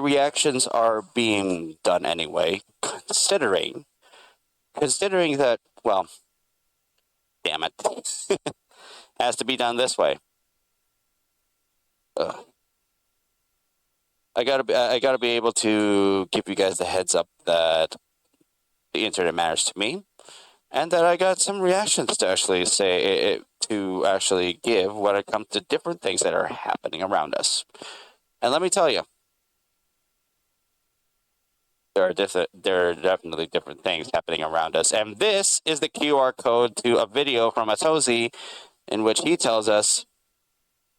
reactions are being done anyway, considering that, well, damn it, has to be done this way. I gotta be able to give you guys the heads up that the internet matters to me, and that I got some reactions to actually give when it comes to different things that are happening around us. And let me tell you, there are definitely different things happening around us. And this is the QR code to a video from Atozi in which he tells us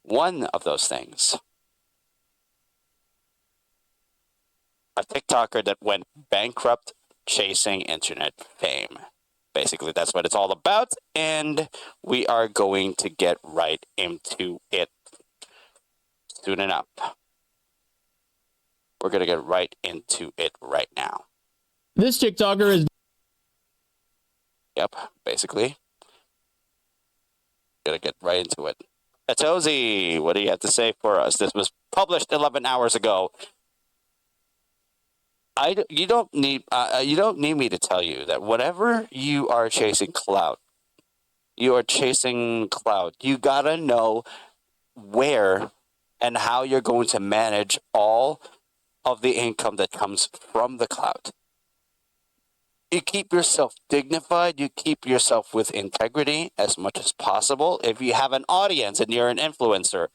one of those things. A TikToker that went bankrupt chasing internet fame. Basically, that's what it's all about, and we are going to get right into it soon enough. We're going to get right into it right now. This TikToker is... Yep, basically. Going to get right into it. Atozi, what do you have to say for us? This was published 11 hours ago. You don't need me to tell you that whenever you are chasing clout, you gotta know where and how you're going to manage all of the income that comes from the clout. You keep yourself dignified, you keep yourself with integrity as much as possible. If you have an audience and you're an influencer,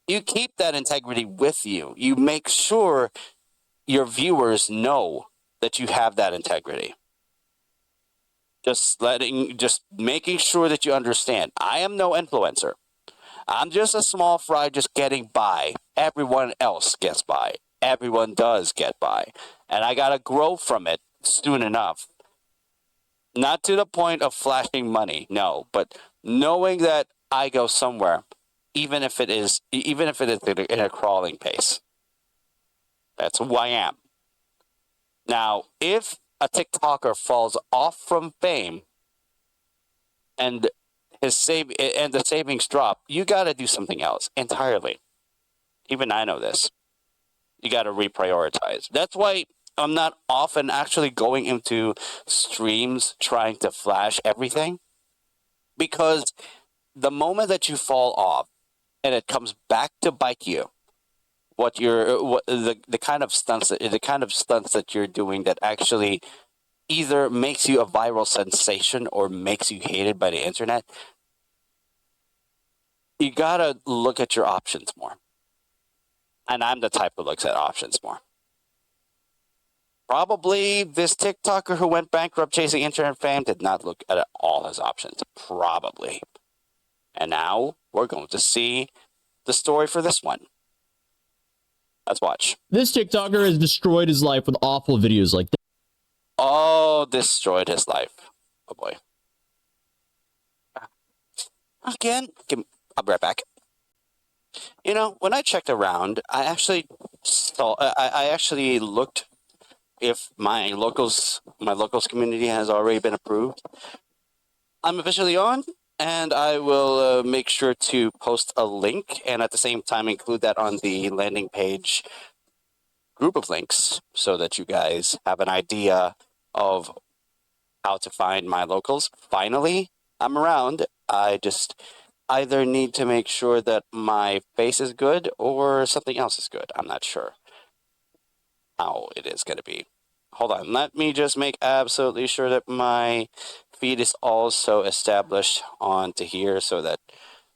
you keep that integrity with you. You make sure your viewers know that you have that integrity. Just making sure that you understand. I am no influencer. I'm just a small fry just getting by. Everyone else gets by. Everyone does get by. And I gotta grow from it soon enough. Not to the point of flashing money, no, but knowing that I go somewhere, even if it is in a crawling pace. That's who I am. Now, if a TikToker falls off from fame and the savings drop, you got to do something else entirely. Even I know this. You got to reprioritize. That's why I'm not often actually going into streams trying to flash everything, because the moment that you fall off and it comes back to bite you, the kind of stunts that you're doing that actually either makes you a viral sensation or makes you hated by the internet, you gotta look at your options more. And I'm the type who looks at options more. Probably this TikToker who went bankrupt chasing internet fame did not look at all his options. Probably. And now we're going to see the story for this one. Let's watch. This TikToker has destroyed his life with awful videos like that. Oh, destroyed his life. Oh boy. Again, I'll be right back. You know, when I checked around, I actually looked if my locals community has already been approved. I'm officially on, and I will make sure to post a link and at the same time include that on the landing page group of links so that you guys have an idea of how to find my locals. Finally, I'm around. I just either need to make sure that my face is good or something else is good. I'm not sure how it is going to be. Hold on. Let me just make absolutely sure that my feed is also established onto here so that,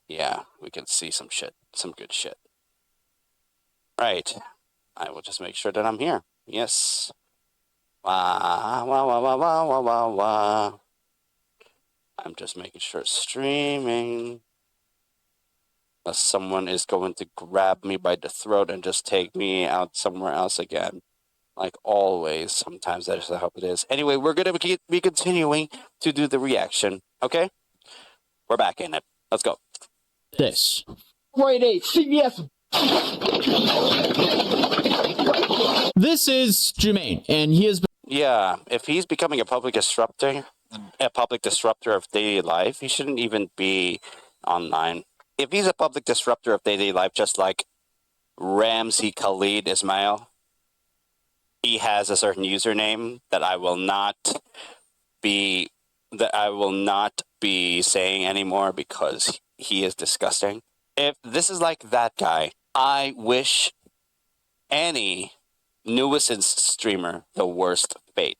yeah, we can see some good shit. Right. I will just make sure that I'm here. Yes. Wah, wah, wah, wah, wah, wah, wah, wah. I'm just making sure it's streaming. Unless someone is going to grab me by the throat and just take me out somewhere else again. Like always, sometimes that is how it is. Anyway, we're going to be continuing to do the reaction, okay? We're back in it. Let's go. This. Friday, CBS. This is Jermaine, and he has been... Yeah, if he's becoming a public disruptor of daily life, he shouldn't even be online. If he's a public disruptor of daily life, just like Ramsey Khalid Ismail. He has a certain username that I will not be saying anymore because he is disgusting. If this is like that guy, I wish any nuisance streamer the worst fate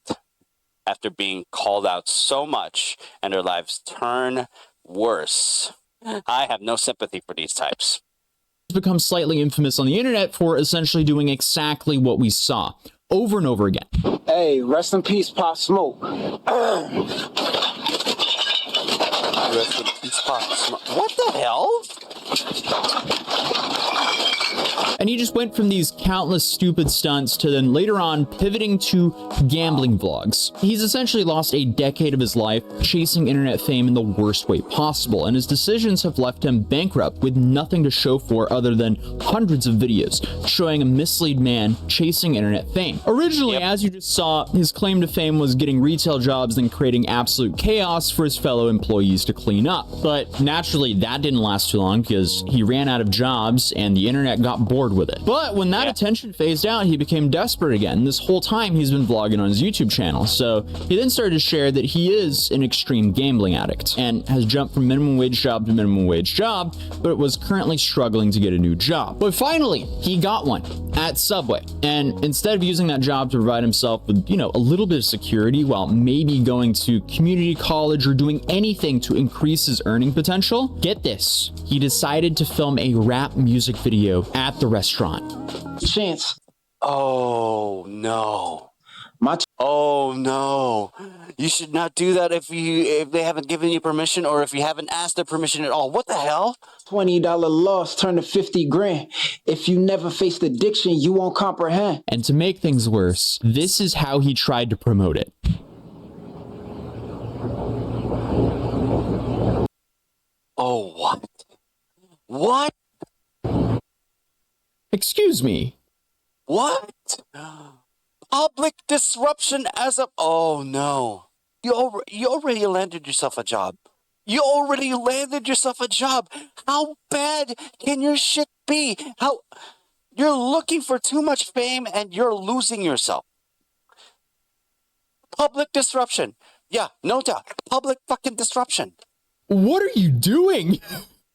after being called out so much and their lives turn worse. I have no sympathy for these types. Become slightly infamous on the internet for essentially doing exactly what we saw over and over again. Hey, rest in peace, Pop Smoke. Rest in peace, Pop Smoke. What the hell? And he just went from these countless stupid stunts to then later on pivoting to gambling vlogs. He's essentially lost a decade of his life chasing internet fame in the worst way possible, and his decisions have left him bankrupt with nothing to show for other than hundreds of videos showing a mislead man chasing internet fame. Originally, as you just saw, his claim to fame was getting retail jobs and creating absolute chaos for his fellow employees to clean up. But naturally, that didn't last too long because he ran out of jobs and the internet got bored with it. But when that attention phased out, he became desperate again. This whole time he's been vlogging on his YouTube channel. So he then started to share that he is an extreme gambling addict and has jumped from minimum wage job to minimum wage job, but was currently struggling to get a new job. But finally, he got one at Subway. And instead of using that job to provide himself with, a little bit of security while maybe going to community college or doing anything to increase his earning potential, get this, he decided to film a rap music video at the restaurant. Chance. Oh no. My Oh no. You should not do that if they haven't given you permission or if you haven't asked their permission at all. What the hell? $20 loss turned to 50 grand. If you never faced addiction, you won't comprehend. And to make things worse, this is how he tried to promote it. Oh, what? What? Excuse me. What? Public disruption as a... Oh, no. You already landed yourself a job. You already landed yourself a job. How bad can your shit be? How... You're looking for too much fame and you're losing yourself. Public disruption. Yeah, no doubt. Public fucking disruption. What are you doing?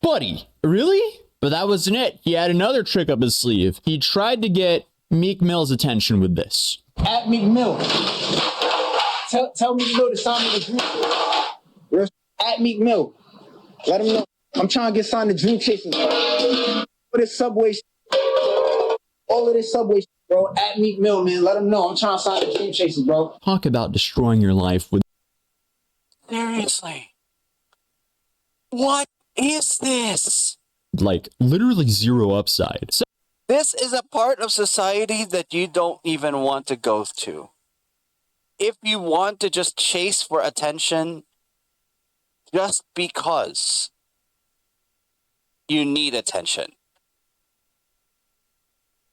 Buddy, really? But that wasn't it. He had another trick up his sleeve. He tried to get Meek Mill's attention with this. At Meek Mill. Tell Meek Mill to sign me the Dream. At Meek Mill. Let him know. I'm trying to get signed to Dream Chasers. For this Subway shit. All of this Subway shit, bro. At Meek Mill, man. Let him know. I'm trying to sign to Dream Chasers, bro. Talk about destroying your life with... Seriously. What is this? like literally zero upside. So this is a part of society that you don't even want to go to. If you want to just chase for attention, just because you need attention.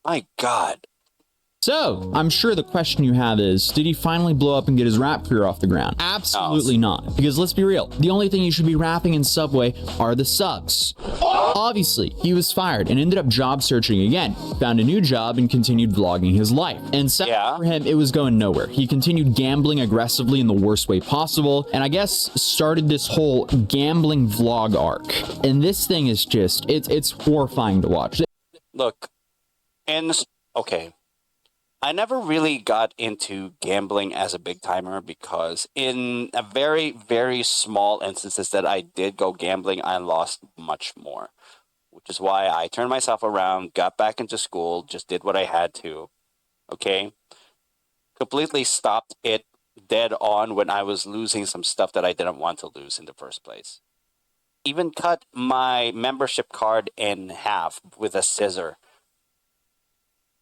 My God. So, I'm sure the question you have is, did he finally blow up and get his rap career off the ground? Absolutely not. Because let's be real, the only thing you should be rapping in Subway are the subs. Obviously, he was fired and ended up job searching again, found a new job and continued vlogging his life. And sadly for him, it was going nowhere. He continued gambling aggressively in the worst way possible, and I guess started this whole gambling vlog arc. And this thing is just, it's horrifying to watch. Look, okay. I never really got into gambling as a big timer because in a very, very small instances that I did go gambling, I lost much more. Which is why I turned myself around, got back into school, just did what I had to. Okay? Completely stopped it dead on when I was losing some stuff that I didn't want to lose in the first place. Even cut my membership card in half with a scissor.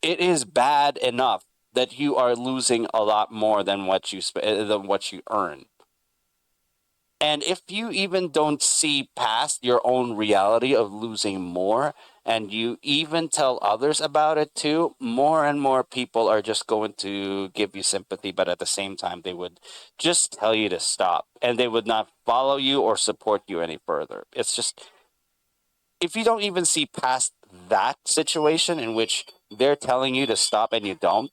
It is bad enough that you are losing a lot more than what you earn. And if you even don't see past your own reality of losing more, and you even tell others about it too, more and more people are just going to give you sympathy, but at the same time, they would just tell you to stop, and they would not follow you or support you any further. if you don't even see past that situation in which they're telling you to stop and you don't,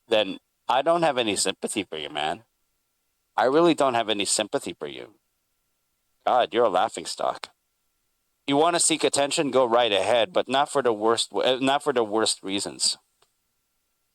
then I don't have any sympathy for you, man. I really don't have any sympathy for you. God, you're a laughingstock. You want to seek attention, go right ahead, but not for the worst reasons.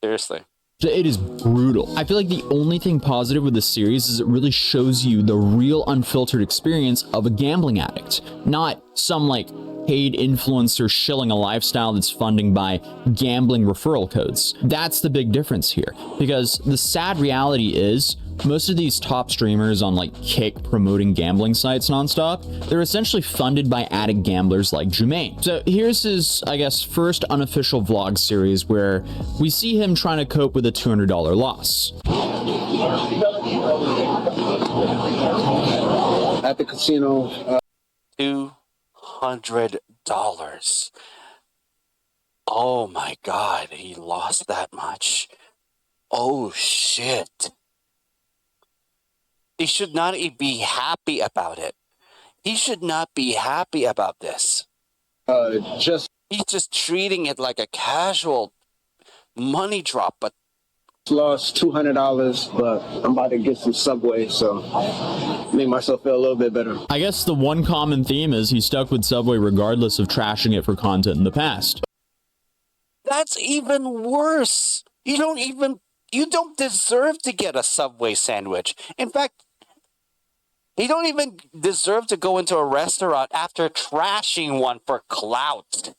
Seriously. It is brutal. I feel like the only thing positive with this series is it really shows you the real unfiltered experience of a gambling addict, not some like paid influencer shilling a lifestyle that's funding by gambling referral codes. That's the big difference here, because the sad reality is most of these top streamers on like Kick promoting gambling sites nonstop, they're essentially funded by addict gamblers like Jumaine. So here's his, I guess, first unofficial vlog series where we see him trying to cope with a $200 loss. At the casino. $200. Oh my God, he lost that much. Oh shit. He should not be happy about it. He should not be happy about this. He's just treating it like a casual money drop, but lost $200, but I'm about to get some Subway, so make myself feel a little bit better. I guess the one common theme is he stuck with Subway regardless of trashing it for content in the past. That's even worse. You don't deserve to get a Subway sandwich. In fact, you don't even deserve to go into a restaurant after trashing one for clout.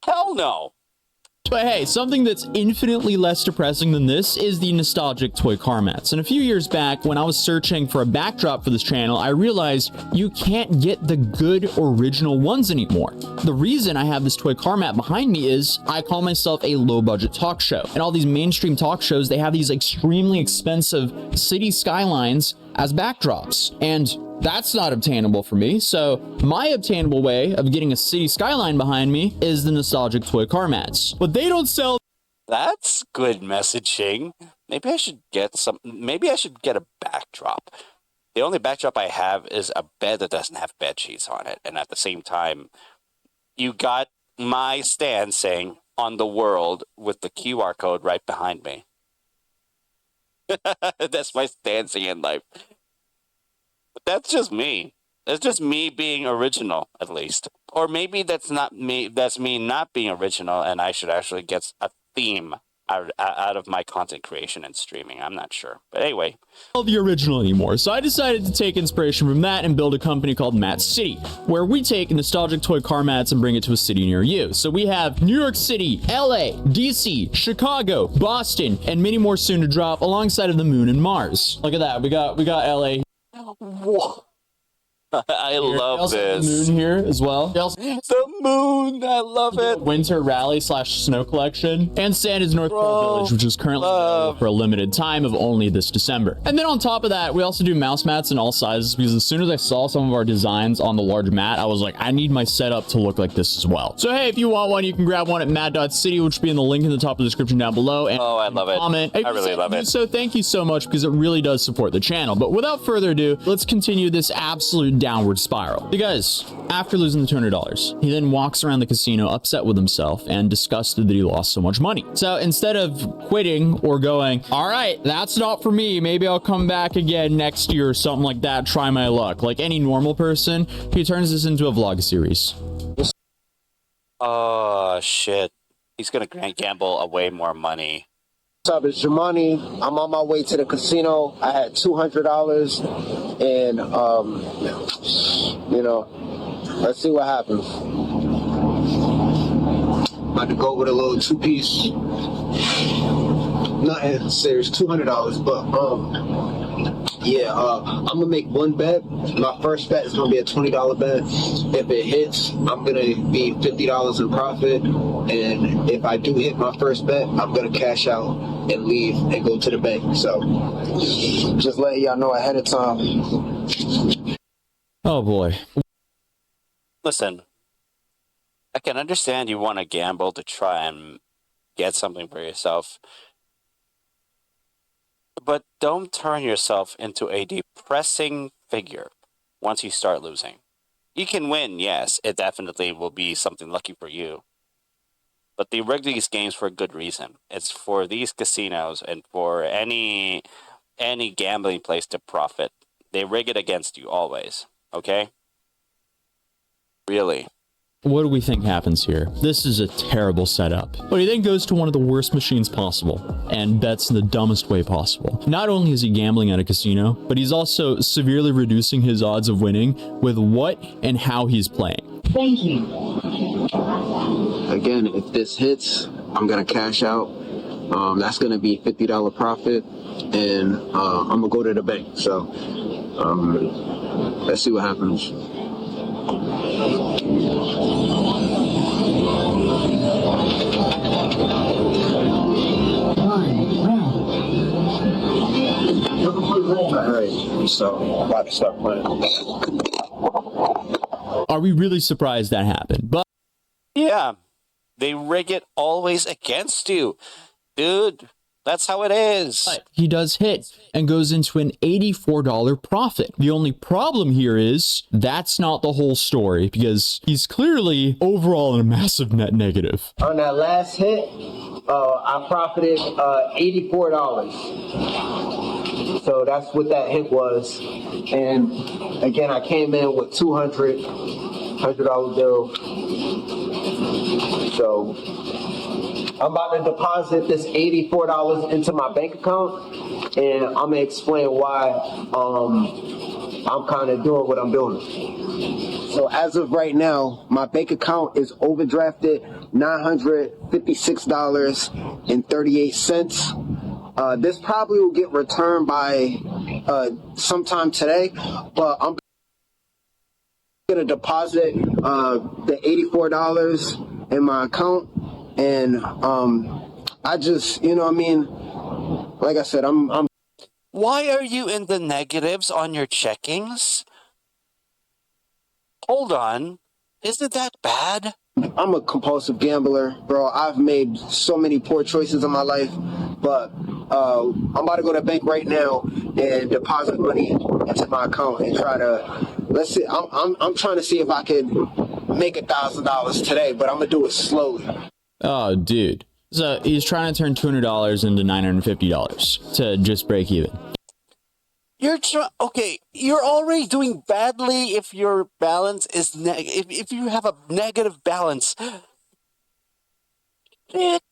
Hell no. But hey, something that's infinitely less depressing than this is the nostalgic toy car mats. And a few years back, when I was searching for a backdrop for this channel, I realized you can't get the good original ones anymore. The reason I have this toy car mat behind me is I call myself a low-budget talk show. And all these mainstream talk shows, they have these extremely expensive city skylines as backdrops. And that's not obtainable for me. So my obtainable way of getting a city skyline behind me is the nostalgic toy car mats. But they don't sell. That's good messaging. Maybe I should get a backdrop. The only backdrop I have is a bed that doesn't have bed sheets on it. And at the same time, you got my stand saying on the world with the QR code right behind me. That's my stance in life. But that's just me. That's just me being original, at least. Or maybe that's not me. That's me not being original, and I should actually get a theme out of my content creation and streaming. I'm not sure. But anyway. The original anymore. So I decided to take inspiration from that and build a company called Mat City, where we take nostalgic toy car mats and bring it to a city near you. So we have New York City, LA, DC, Chicago, Boston, and many more soon to drop alongside of the moon and Mars. Look at that. We got LA. Whoa. I love this. The moon here as well. The moon, I love it. Winter rally / snow collection, and Santa's North Pole Village, which is currently available for a limited time of only this December. And then on top of that, we also do mouse mats in all sizes, because as soon as I saw some of our designs on the large mat, I was like, I need my setup to look like this as well. So hey, if you want one, you can grab one at mat.city, which will be in the link in the top of the description down below. And I love it. Comment. I really love it. So thank you so much, because it really does support the channel. But without further ado, let's continue this absolute downward spiral. Because after losing the $200, he then walks around the casino upset with himself and disgusted that he lost so much money. So instead of quitting or going, all right, that's not for me, maybe I'll come back again next year or something like that, try my luck, like any normal person, he turns this into a vlog series. Oh shit, he's gonna gamble away more money. What's up, it's Jamani. I'm on my way to the casino. I had $200 and let's see what happens. About to go with a little 2-piece. Nothing serious, $200, but I'm gonna make one bet. My first bet is gonna be a $20 bet. If it hits, I'm gonna be $50 in profit, and if I do hit my first bet, I'm gonna cash out and leave and go to the bank. So just letting y'all know ahead of time. Oh boy. Listen, I can understand you want to gamble to try and get something for yourself, but don't turn yourself into a depressing figure once you start losing. You can win, yes. It definitely will be something lucky for you. But they rig these games for a good reason. It's for these casinos and for any gambling place to profit. They rig it against you always. Okay? Really. What do we think happens here? This is a terrible setup. But he then goes to one of the worst machines possible and bets in the dumbest way possible. Not only is he gambling at a casino, but he's also severely reducing his odds of winning with what and how he's playing. Thank you. Again, if this hits, I'm gonna cash out. That's gonna be $50 profit, and I'm gonna go to the bank. So let's see what happens. Alright, so I'm about to start playing. Are we really surprised that happened? But Yeah. They rig it always against you. Dude, that's how it is. he does hit and goes into an $84 profit. The only problem here is that's not the whole story, because he's clearly overall in a massive net negative. On that last hit, I profited $84. So that's what that hit was. And again, I came in with $100 bill. So I'm about to deposit this $84 into my bank account, and I'm gonna explain why I'm kind of doing what I'm doing. So as of right now, my bank account is overdrafted $956.38. This probably will get returned by sometime today, but I'm gonna deposit the $84 in my account, and I just, you know what I mean, like I said, I'm Why are you in the negatives on your checkings? Hold on. Isn't that bad? I'm a compulsive gambler, bro. I've made so many poor choices in my life, but I'm about to go to the bank right now and deposit money into my account and try to, let's see, I'm trying to see if I can make $1,000 today, but I'm gonna do it slowly. Oh, dude. So he's trying to turn $200 into $950 to just break even. Okay, you're already doing badly if your balance is if you have a negative balance.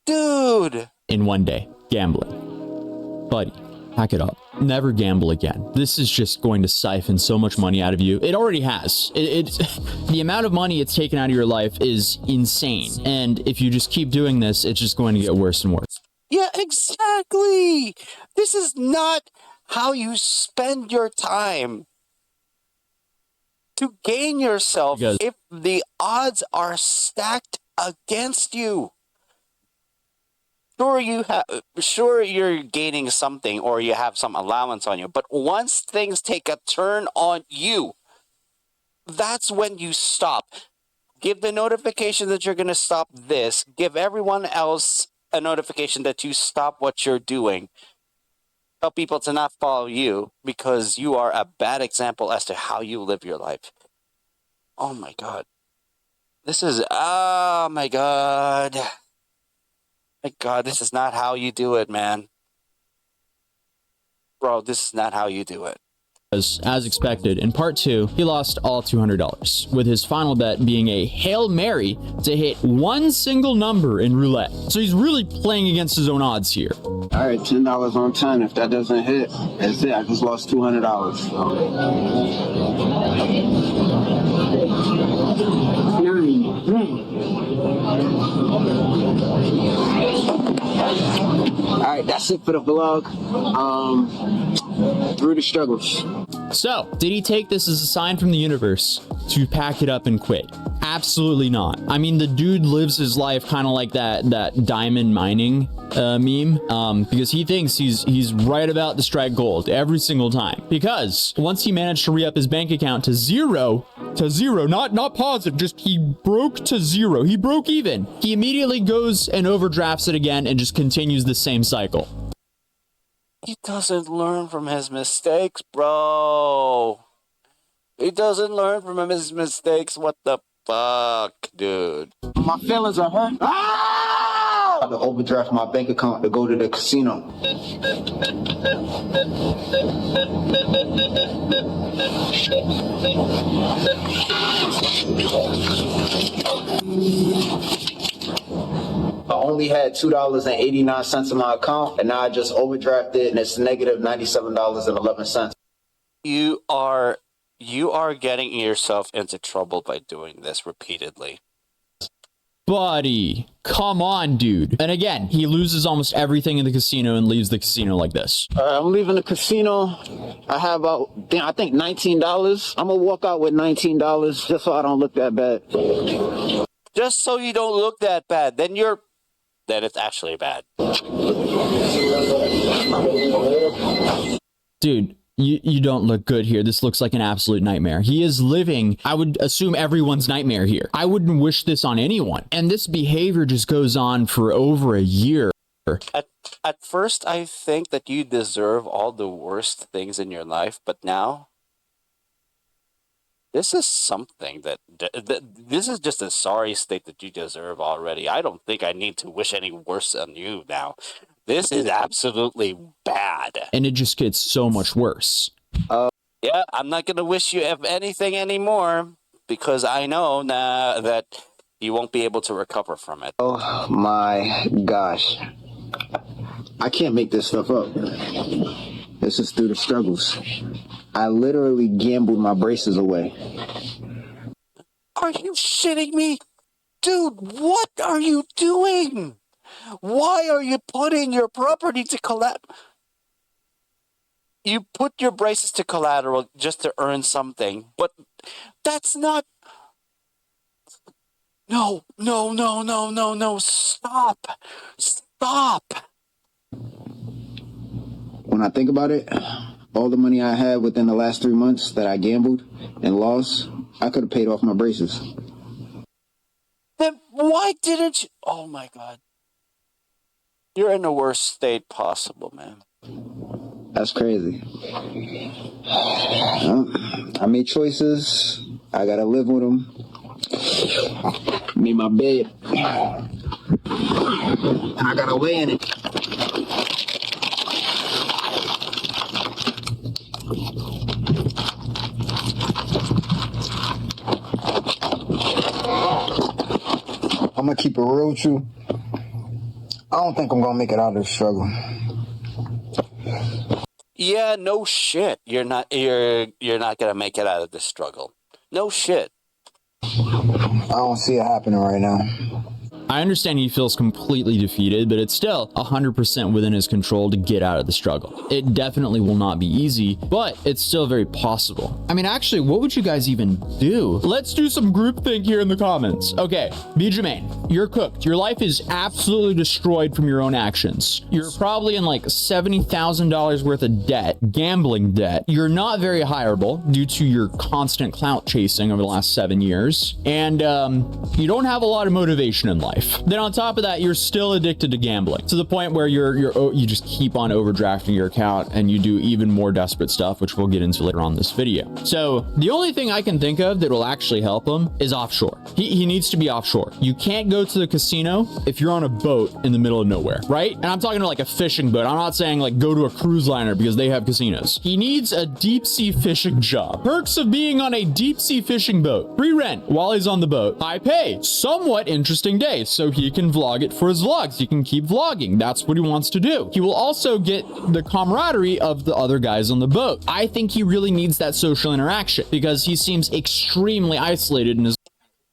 Dude. In one day, gambling. Buddy, pack it up. Never gamble again. This is just going to siphon so much money out of you. It already has. The amount of money it's taken out of your life is insane. And if you just keep doing this, it's just going to get worse and worse. Yeah, exactly. This is not how you spend your time to gain yourself if the odds are stacked against you. Sure you're gaining something or you have some allowance on you, but once things take a turn on you, that's when you stop. Give the notification that you're going to stop this. Give everyone else a notification that you stop what you're doing. Tell people to not follow you because you are a bad example as to how you live your life. Oh my God. Oh my God. My God, this is not how you do it, man. Bro, this is not how you do it. As expected, in part 2, he lost all $200, with his final bet being a Hail Mary to hit one single number in roulette. So he's really playing against his own odds here. All right, $10 on 10. If that doesn't hit, that's it. I just lost $200. So. 9, red. All right, that's it for the vlog. Through the struggles. So, did he take this as a sign from the universe to pack it up and quit? Absolutely not. I mean, the dude lives his life kind of like that diamond mining meme, because he thinks he's right about to strike gold every single time. Because once he managed to re-up his bank account to zero, not positive, just he broke to zero. He broke even. He immediately goes and overdrafts it again and just continues the same cycle. He doesn't learn from his mistakes, bro. He doesn't learn from his mistakes. What the fuck, dude? My feelings are hurt. Ah! I had to overdraft my bank account to go to the casino. I only had $2.89 in my account, and now I just overdrafted, and it's negative $97.11. You are getting yourself into trouble by doing this repeatedly. Buddy, come on, dude. And again, he loses almost everything in the casino and leaves the casino like this. I'm leaving the casino. I have about, I think, $19. I'm going to walk out with $19 just so I don't look that bad. Just so you don't look that bad. Then it's actually bad. Dude, you don't look good here. This looks like an absolute nightmare. He is living, I would assume, everyone's nightmare here. I wouldn't wish this on anyone. And this behavior just goes on for over a year. At first, I think that you deserve all the worst things in your life, but now this is something that this is just a sorry state that you deserve already. I don't think I need to wish any worse on you now. This is absolutely bad. And it just gets so much worse. Yeah, I'm not going to wish you anything anymore because I know now that you won't be able to recover from it. Oh my gosh. I can't make this stuff up. This is through the struggles. I literally gambled my braces away. Are you shitting me? Dude, what are you doing? Why are you putting your property to collateral? You put your braces to collateral just to earn something, but that's not... No. Stop. When I think about it, all the money I had within the last 3 months that I gambled and lost, I could have paid off my braces. Then why didn't you... Oh my God. You're in the worst state possible, man. That's crazy. I made choices. I gotta live with them. Made my bed. And I gotta lay in it. I'm gonna keep it real with you. I don't think I'm gonna make it out of this struggle. Yeah, no shit. You're not gonna make it out of this struggle. No shit. I don't see it happening right now. I understand he feels completely defeated, but it's still 100% within his control to get out of the struggle. It definitely will not be easy, but it's still very possible. I mean, actually, what would you guys even do? Let's do some groupthink here in the comments. Okay, B. Jermaine, you're cooked. Your life is absolutely destroyed from your own actions. You're probably in like $70,000 worth of debt, gambling debt. You're not very hireable due to your constant clout chasing over the last 7 years. And you don't have a lot of motivation in life. Then on top of that, you're still addicted to gambling to the point where you just keep on overdrafting your account and you do even more desperate stuff, which we'll get into later on in this video. So the only thing I can think of that will actually help him is offshore. He needs to be offshore. You can't go to the casino if you're on a boat in the middle of nowhere, right? And I'm talking to like a fishing boat. I'm not saying like go to a cruise liner because they have casinos. He needs a deep sea fishing job. Perks of being on a deep sea fishing boat. Free rent while he's on the boat. High pay. Somewhat interesting day. So he can vlog it for his vlogs. He can keep vlogging. That's what he wants to do. He will also get the camaraderie of the other guys on the boat. I think he really needs that social interaction because he seems extremely isolated in his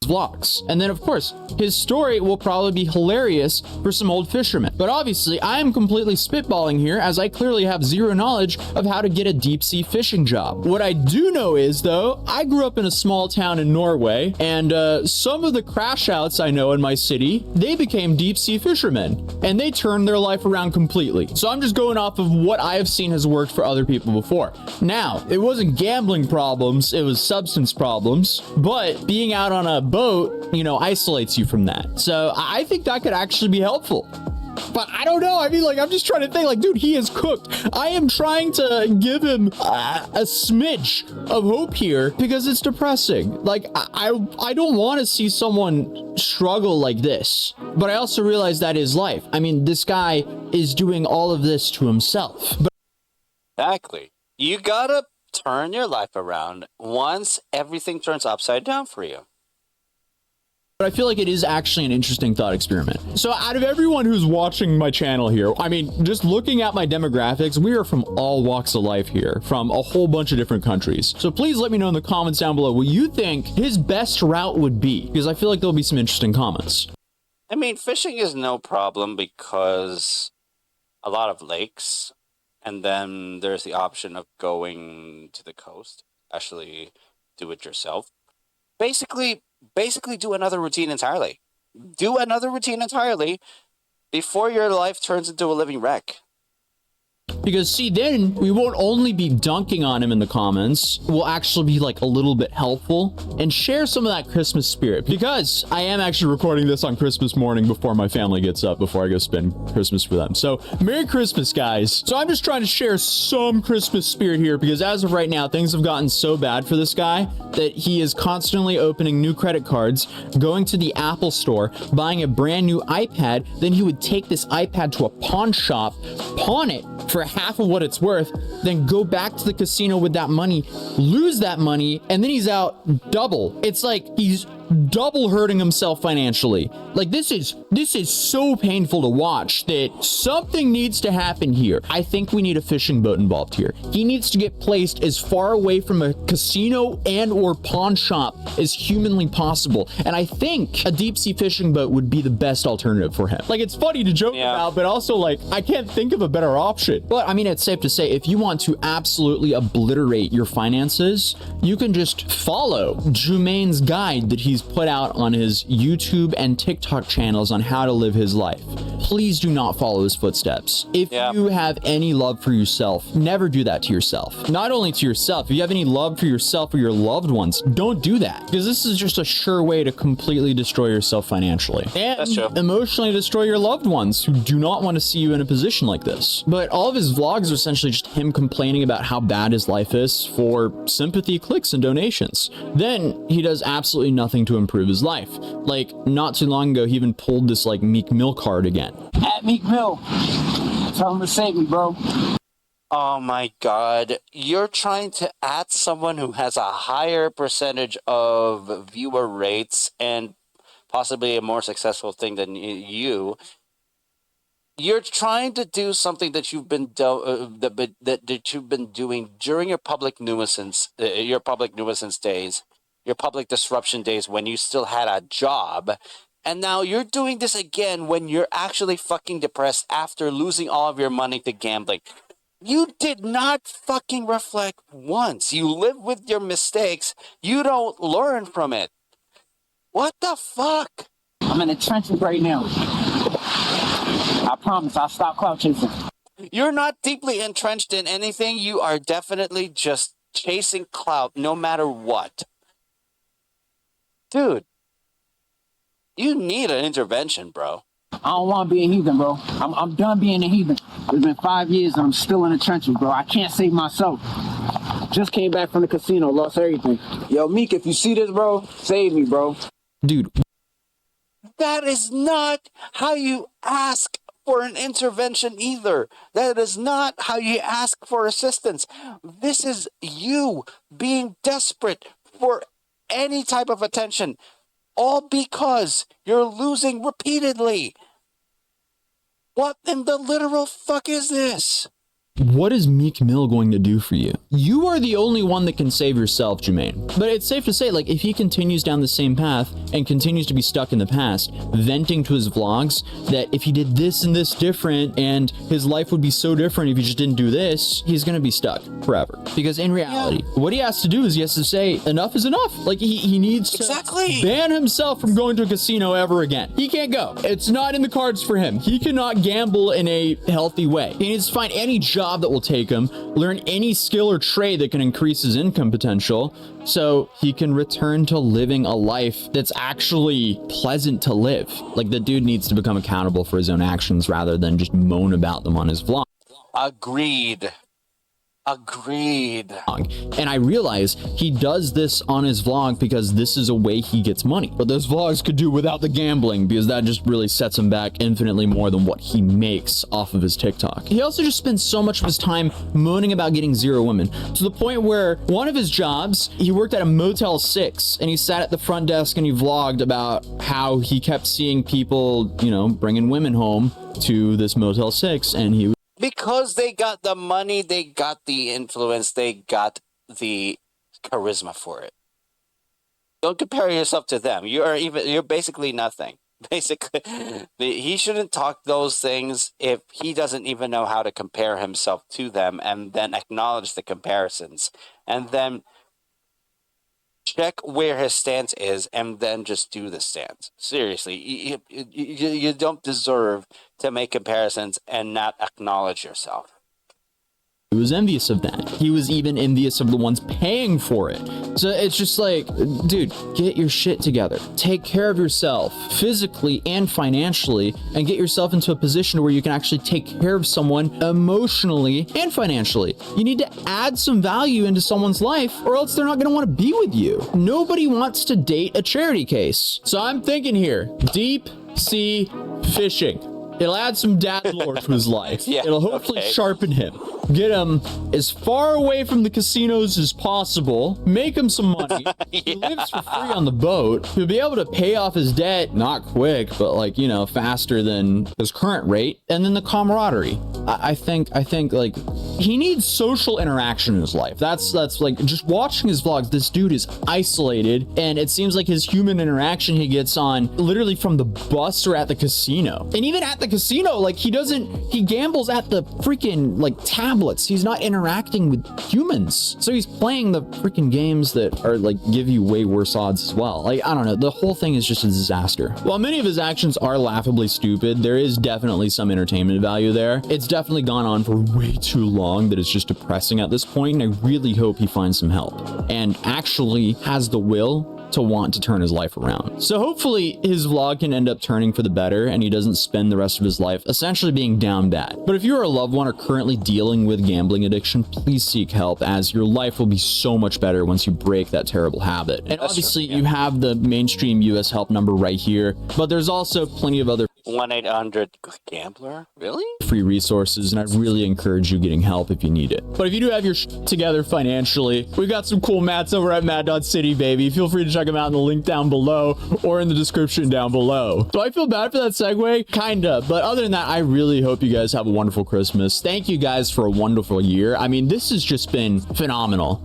vlogs. And then of course his story will probably be hilarious for some old fishermen, but obviously I am completely spitballing here as I clearly have zero knowledge of how to get a deep sea fishing job. What I do know is though, I grew up in a small town in Norway, and some of the crash outs I know in my city, they became deep sea fishermen and they turned their life around completely. So I'm just going off of what I have seen has worked for other people before. Now, it wasn't gambling problems, it was substance problems, but being out on a boat, you know, isolates you from that. So I think that could actually be helpful. But I don't know. I mean, like, I'm just trying to think, like, dude, he is cooked. I am trying to give him a smidge of hope here because it's depressing. Like, I don't want to see someone struggle like this, but I also realize that is life. I mean, this guy is doing all of this to himself. But Exactly. You gotta turn your life around once everything turns upside down for you. I feel like it is actually an interesting thought experiment. So out of everyone who's watching my channel here, I mean, just looking at my demographics, we are from all walks of life here, from a whole bunch of different countries. So please let me know in the comments down below what you think his best route would be, because I feel like there'll be some interesting comments. I mean, fishing is no problem because a lot of lakes, and then there's the option of going to the coast, actually do it yourself. Basically do another routine entirely. Do another routine entirely before your life turns into a living wreck. Because see, then we won't only be dunking on him in the comments, we'll actually be like a little bit helpful and share some of that Christmas spirit, because I am actually recording this on Christmas morning before my family gets up, before I go spend Christmas for them. So Merry Christmas, guys. So I'm just trying to share some Christmas spirit here, because as of right now, things have gotten so bad for this guy that he is constantly opening new credit cards, going to the Apple store, buying a brand new iPad. Then he would take this iPad to a pawn shop, pawn it for half of what it's worth, then go back to the casino with that money, lose that money, and then he's out double. It's like he's double hurting himself financially. Like, this is so painful to watch that something needs to happen here. I think we need a fishing boat involved here. He needs to get placed as far away from a casino and or pawn shop as humanly possible. And I think a deep sea fishing boat would be the best alternative for him. Like, it's funny to joke about, but also, like, I can't think of a better option. But I mean, it's safe to say, if you want to absolutely obliterate your finances, you can just follow Jermaine's guide that he's put out on his YouTube and TikTok channels on how to live his life. Please do not follow his footsteps. If you have any love for yourself, never do that to yourself. Not only to yourself, if you have any love for yourself or your loved ones, don't do that, because this is just a sure way to completely destroy yourself financially and emotionally destroy your loved ones who do not want to see you in a position like this. But all of his vlogs are essentially just him complaining about how bad his life is for sympathy, clicks, and donations. Then he does absolutely nothing to improve his life. Like, not too long ago, he even pulled this like Meek Mill card again. At Meek Mill, tell him to save me, bro. Oh my God. You're trying to add someone who has a higher percentage of viewer rates and possibly a more successful thing than you. You're trying to do something that you've been that you've been doing during your public nuisance days, your public disruption days, when you still had a job. And now you're doing this again when you're actually fucking depressed after losing all of your money to gambling. You did not fucking reflect once. You live with your mistakes. You don't learn from it. What the fuck? I'm in the trenches right now. I promise I'll stop clout chasing. You're not deeply entrenched in anything. You are definitely just chasing clout no matter what. Dude, you need an intervention, bro. I don't want to be a heathen, bro. I'm done being a heathen. It's been 5 years and I'm still in the trenches, bro. I can't save myself. Just came back from the casino, lost everything. Yo, Meek, if you see this, bro, save me, bro. Dude. That is not how you ask for an intervention either. That is not how you ask for assistance. This is you being desperate for any type of attention, all because you're losing repeatedly. What in the literal fuck is this? What is Meek Mill going to do for you? You are the only one that can save yourself, Jermaine. But it's safe to say, like, if he continues down the same path and continues to be stuck in the past, venting to his vlogs that if he did this and this different and his life would be so different if he just didn't do this, he's going to be stuck forever. Because in reality, what he has to do is he has to say enough is enough. Like, he needs to ban himself from going to a casino ever again. He can't go. It's not in the cards for him. He cannot gamble in a healthy way. He needs to find any job job that will take him, learn any skill or trade that can increase his income potential, so he can return to living a life that's actually pleasant to live. Like, the dude needs to become accountable for his own actions rather than just moan about them on his vlog. Agreed. Agreed. And I realize he does this on his vlog because this is a way he gets money. But those vlogs could do without the gambling, because that just really sets him back infinitely more than what he makes off of his TikTok. He also just spends so much of his time moaning about getting 0 women, to the point where one of his jobs, he worked at a Motel 6, and he sat at the front desk and he vlogged about how he kept seeing people, you know, bringing women home to this Motel 6, and he Because they got the money, they got the influence, they got the charisma for it. Don't compare yourself to them. You're basically nothing. Basically, he shouldn't talk those things if he doesn't even know how to compare himself to them, and then acknowledge the comparisons, and then check where his stance is, and then just do the stance. Seriously, you don't deserve to make comparisons and not acknowledge yourself. He was envious of that. He was even envious of the ones paying for it. So it's just like, dude, get your shit together. Take care of yourself physically and financially, and get yourself into a position where you can actually take care of someone emotionally and financially. You need to add some value into someone's life, or else they're not going to want to be with you. Nobody wants to date a charity case. So I'm thinking here, deep sea fishing. It'll add some dad lore to his life. Yeah, it'll hopefully sharpen him. Get him as far away from the casinos as possible. Make him some money. He lives for free on the boat. He'll be able to pay off his debt, not quick, but like, you know, faster than his current rate. And then the camaraderie. I think like he needs social interaction in his life. That's like, just watching his vlogs, this dude is isolated, and it seems like his human interaction he gets on literally from the bus or at the casino. And even at the casino, like, he gambles at the freaking like tablets. He's not interacting with humans, so he's playing the freaking games that are like give you way worse odds as well. Like, I don't know, the whole thing is just a disaster. While many of his actions are laughably stupid, there is definitely some entertainment value there. It's definitely gone on for way too long that it's just depressing at this point, and I really hope he finds some help and actually has the will to want to turn his life around. So hopefully his vlog can end up turning for the better, and he doesn't spend the rest of his life essentially being down bad. But if you or a loved one are currently dealing with gambling addiction, please seek help, as your life will be so much better once you break that terrible habit. And obviously you have the mainstream US help number right here, but there's also plenty of other 1-800-GAMBLER? Really? free resources, and I really encourage you getting help if you need it. But if you do have your together financially, we've got some cool mats over at Mad.City, baby. Feel free to check them out in the link down below or in the description down below. Do I feel bad for that segue? Kinda. But other than that, I really hope you guys have a wonderful Christmas. Thank you guys for a wonderful year. I mean, this has just been phenomenal.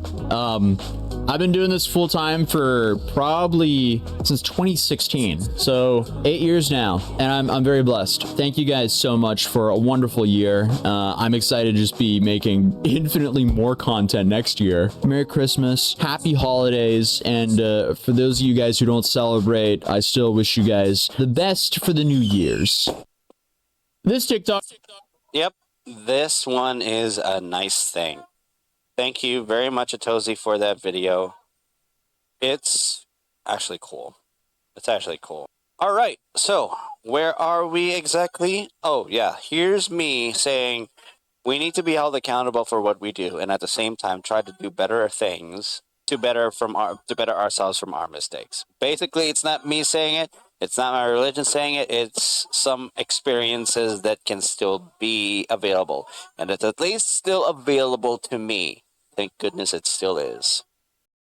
I've been doing this full time for probably since 2016, so 8 years now, and I'm very blessed. Thank you guys so much for a wonderful year. I'm excited to just be making infinitely more content next year. Merry Christmas, happy holidays, and for those of you guys who don't celebrate, I still wish you guys the best for the New Year's. This TikTok. Yep, this one is a nice thing. Thank you very much, Atozy, for that video. It's actually cool. It's actually cool. All right, so where are we exactly? Oh, yeah, here's me saying we need to be held accountable for what we do, and at the same time try to do better things to better ourselves from our mistakes. Basically, it's not me saying it. It's not my religion saying it. It's some experiences that can still be available, and it's at least still available to me. Thank goodness it still is.